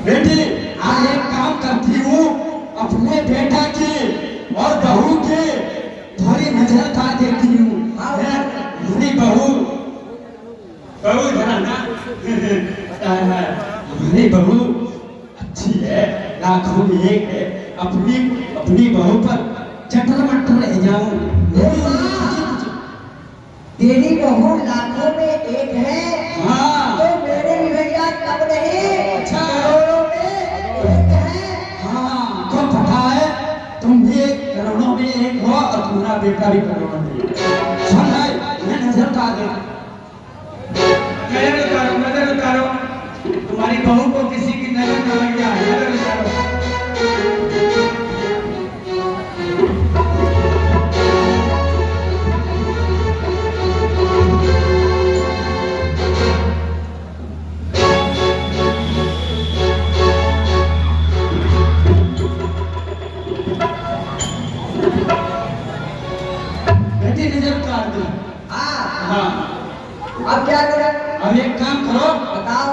बेटी आज एक काम करती हूँ, अपने बेटा की और बहू की थोड़ी नजर का देती हूँ। मेरी बहू जरा ना हमारी बहू अच्छी है, लाखों में एक है। अपनी बहू पर चटर मटर रह जाऊं। तेरी बहू लाखों में एक है। हाँ तो मेरे भी भैया कब नहीं अच्छा करोड़ों में एक है। हाँ तो पता है, तुम भी करोड़ों में एक हो और तुम्हारा बेटा भी करोड़ों में एक। सुन भाई, मैं नजर का दे नजर उतारो, तुम्हारी बहू को किसी की नजर न लग जाए। नजर उतारो। बेटी नजर उतार दो। हाँ अब क्या करें? अब एक काम करो, बताओ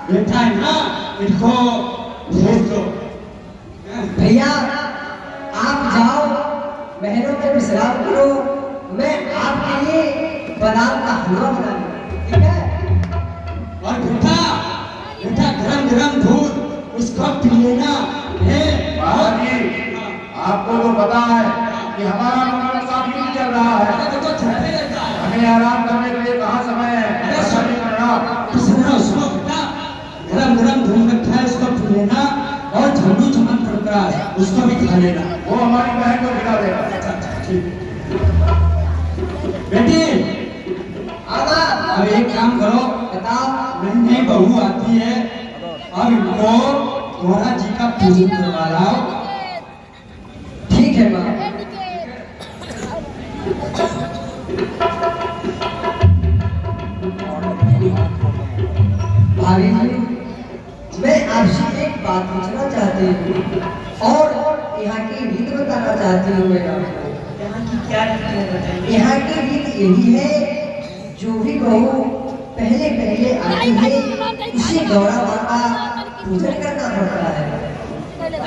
बेटा है ना, इसको भेज दो। भैया, आप जाओ महलों में विश्राम करो, मैं आपके लिए बादाम का हलवा बना लूंगा, ठीक है? और बेटा गरम गरम दूध उसको पी लेना है। बाबाजी, आपको तो पता है कि हमारा मकान काफी चल रहा है, तो चलते रहता है। हमें आराम करने के लिए कहाँ समय है? ऐसा नहीं करना। सुनो बेटा, गरम गरम दूध रखा है, उसको पी लेना और झंडू चमन पड़ता है, उसको भी खा लेना। वो हमारी बहन को खिला देगा। ठीक। बेटी अब एक काम करो, बताओ नई बहू आती है, अब इनको गौरा जी का पूजन करवा लाओ। ठीक है माँ। भाभी जी, मैं आपसे एक बात पूछना चाहती हूँ और यहाँ की रीत बताना चाहती हूँ। मैं आपको यहाँ की क्या रीत है बताइए। यहाँ की रीत यही है, जो भी बहू पहले आती है उसे गौरा माँ का पूजन करना पड़ता है।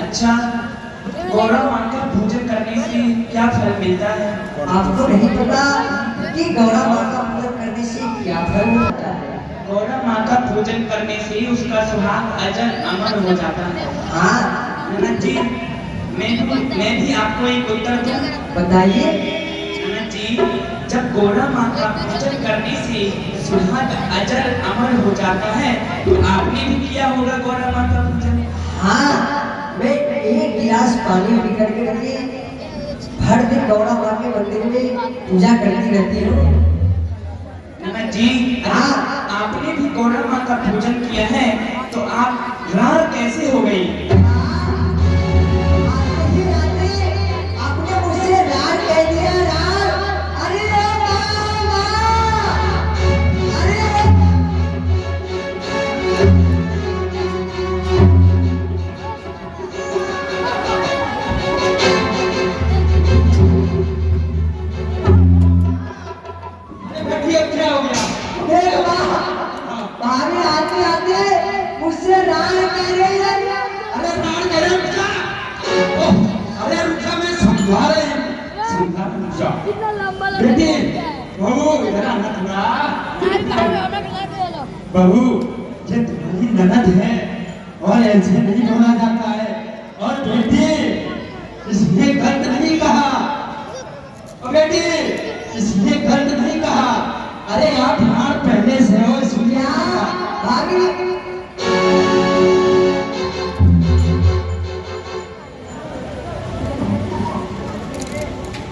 अच्छा, गौरा माँ का पूजन करने से क्या फल मिलता है? आपको नहीं पता कि गौरा माँ का पूजन करने से क्या फल मिलता है? गौरा माँ का पूजन करने से उसका सुहाग अजर अमर हो जाता है। हाँ ननद जी, मैं भी आपको एक उत्तर दूं। बताइए। ननद जी, जब गौरा माँ का पूजन करने से सुहाग अजर अमर हो जाता है, तो आपने भी किया होगा गौरा माँ का पूजन। हाँ, मैं एक गिलास पानी पी करके हर दिन गौरा माँ के मंदिर में पूजा करती रहती हूँ। ननद जी, हाँ। आपने भी गौरा माँ का पूजन किया है, तो आप रार कैसे हो गई? आपने मुझसे रार कह दिया, रार। अरे बाबा, अरे बेटी अब क्या हो गया? देख माँ, भाभी आते मुझसे रार कह रही है। अरे राड़ करे रुका। अरे रुका, मैं समझा रही हूँ। रुका। कितना लंबा बेटी बहू इधर आना थोड़ा। बहू ये तुम्हारी ननद है और ऐसे नहीं बोला जाता है। और बेटी इसने गलत नहीं कहा। और बेटी इसने गलत नहीं कहा। अरे आप हार पहले से हो इसलिए भाभी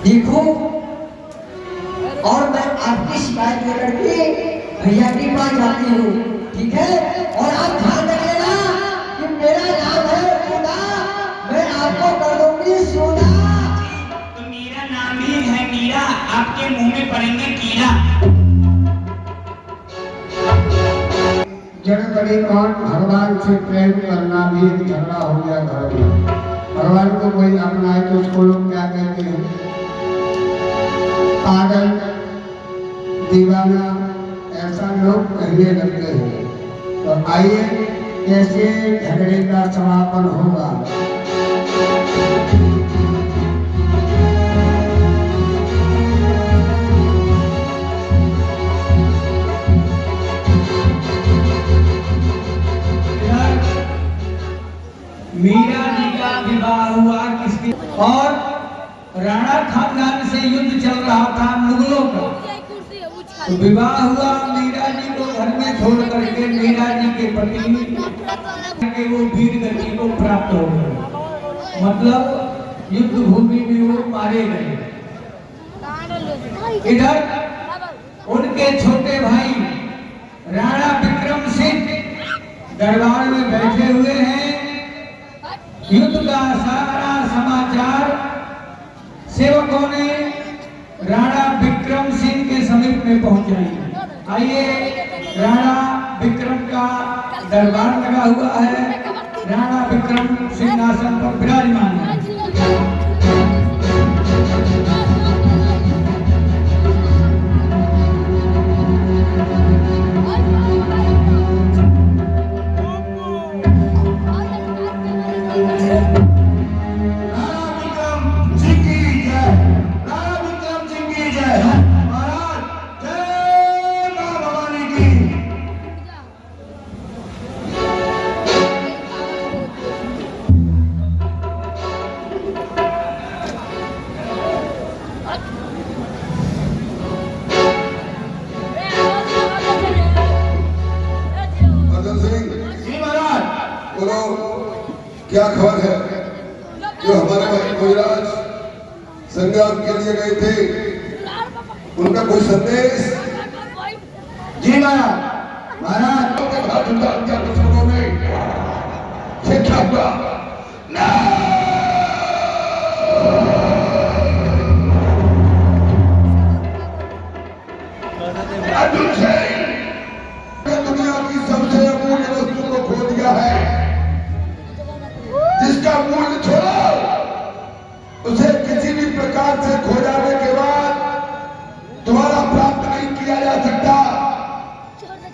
देखो, और मैं आपकी शिकायत लेकर के भैया के पास जाती हूँ, ठीक है? और आप ध्यान रखिएगा कि मेरा नाम है सोना, मैं आपको कर दूंगी सोना। तो मेरा नाम भी नीरा आपके मुंह में पड़ेंगे कीड़ा। जड़ बड़ी कौन भगवान से प्रेम करना भी एक झगड़ा हो गया घर में। भगवान को कोई अपनाए तो उसको लोग क्या कहते हैं, पागल, दीवाना, ऐसा लोग कहने लगते हैं। तो आइए कैसे झगड़े का समापन होगा। मीरा जी का विवाह हुआ किसके, और राणा खानदान से युद्ध चल रहा था मुगलों का। तो विवाह हुआ मीरा जी को घर में छोड़ करके, मीरा जी के पति के वो वीर गति को प्राप्त हो गए, मतलब युद्ध भूमि में वो मारे गए। इधर उनके छोटे भाई राणा विक्रम सिंह दरबार में बैठे हुए हैं। युद्ध का सारा समाचार सेवकों ने राणा विक्रम सिंह के समीप में पहुंचाई। आइए, राणा विक्रम का दरबार लगा हुआ है, राणा विक्रम सिंहासन पर विराजमान है। क्या खबर है? जो हमारे भाई भोजराज संग्राम के लिए गए थे, उनका कोई संदेश? जी महाराज। महाराज के हाथ उतार दिया कुछ लोगों ने, ये क्या हुआ? अर्जुन सिंह, दुनिया की सबसे अमूल्य वस्तु को खो दिया है, जिसका मूल्य छोड़ो, उसे किसी भी प्रकार से खो जाने के बाद दोबारा प्राप्त नहीं किया जा सकता।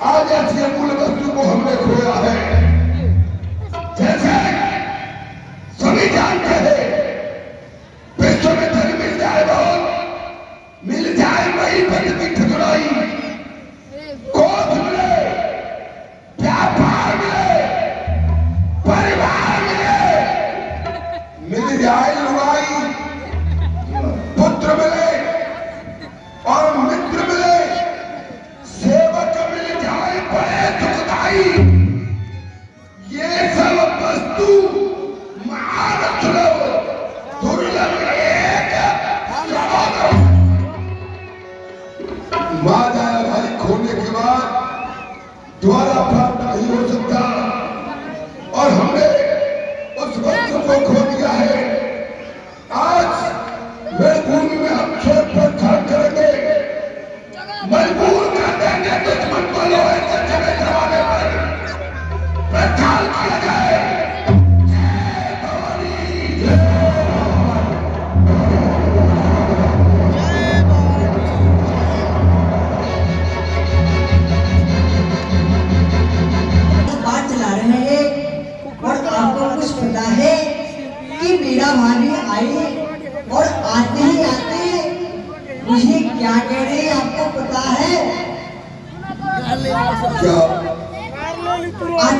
आज ऐसी अमूल्य वस्तु को हमने खोया है। जैसे सभी जानते हैं, विश्व में धन मिल जाए, बहुत मिल जाए, वही बड़ी भी ठुकराई, कोष मिले, व्यापार मिले, परिवार मिल जाए, लुगाई, पुत्र मिले और मित्र मिले, सेवक मिल जाए, बड़े दुखदाई, ये सब वस्तु महान सुलभ, दुर्लभ एक मां जाया भाई खोने के बाद दोबारा प्राप्त नहीं हो सकता, और हमने उस वस्तु को खो दिया है। आज रणभूमि में हम छोट पर खर्च करेंगे, मजबूर कर देंगे दुश्मन को लोहे से जगह जमाने पर प्रचार किया जाए। जय भवानी, बात चला रहे हैं, और आपको कुछ पता है कि मेरा भाभी आई और आते ही आते मुझे क्या कह रहे हैं, आपको पता है? क्या